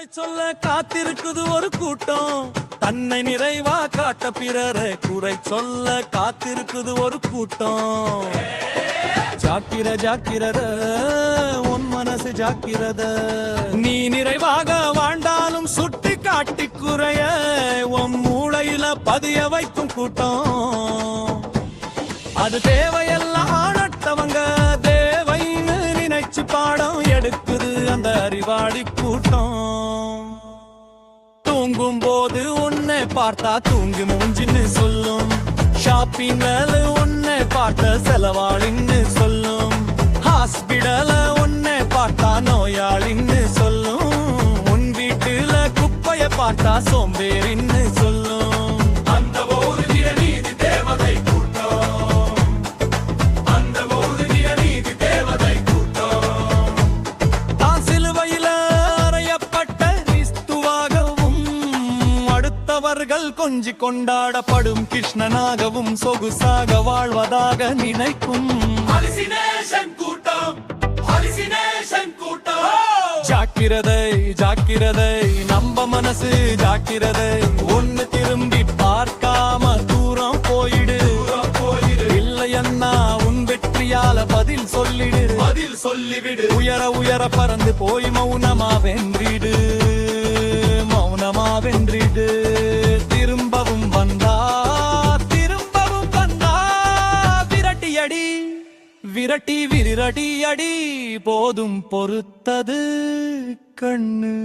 குறை சொல்ல காத்திருக்குது ஒரு கூட்டம், தன்னை நிறைவா காட்ட பிறரை குறை சொல்ல காத்திருக்குது ஒரு கூட்டம். ஜாக்கிர ஜாக்கிரத உன் மனசு ஜாக்கிரத, நீ நிறைவாக வாழ்ந்தாலும் சுட்டி காட்டி குறைய உன் மூளையில பதிய வைக்கும் கூட்டம். அது தேவையெல்லாம் நட்டவங்க தேவைன்னு நினைச்சு பாடம் எடுக்குது அந்த அறிவாளி கூட்டம். தூங்கும் போது உன்னை பார்த்தா தூங்கி மூஞ்சின்னு சொல்லும், ஷாப்பிங் உன்னை பார்த்த செலவாளின்னு சொல்லும், ஹாஸ்பிடல உன்னை பார்த்தா நோயாளின்னு சொல்லும், உன் வீட்டுல குப்பைய பார்த்தா சோம்பேறின்னு சொல்லும். அந்த ஒரு நீதி தேவதை கூட்டம், அந்த ஒரு நீதி தேவதை கூட்டம். தான் சிலுவையில அறையப்பட்ட கிறிஸ்துவாகவும் அடுத்தவர்கள் கொஞ்சி கொண்டாடப்படும் கிருஷ்ணனாகவும் சொகுசாக வாழ்வதாக நினைக்கும் கூட்டம். ஜாக்கிரதை ஜாக்கிரதை நம்ப மனசு ஜாக்கிரதை, ஒன்னு திரும்பி பார்க்காம தூரம் போயிடு. இல்லையன்னா உன் வெற்றியால பதில் சொல்லிவிடு. உயர உயர பறந்து போய் மௌனமா வென்றிடு, மௌனமா வென்றிடு. திரும்பவும் வந்தா விரட்டியடி, விரட்டி விரட்டி அடி, போதும் பொறுத்தது கண்ணு.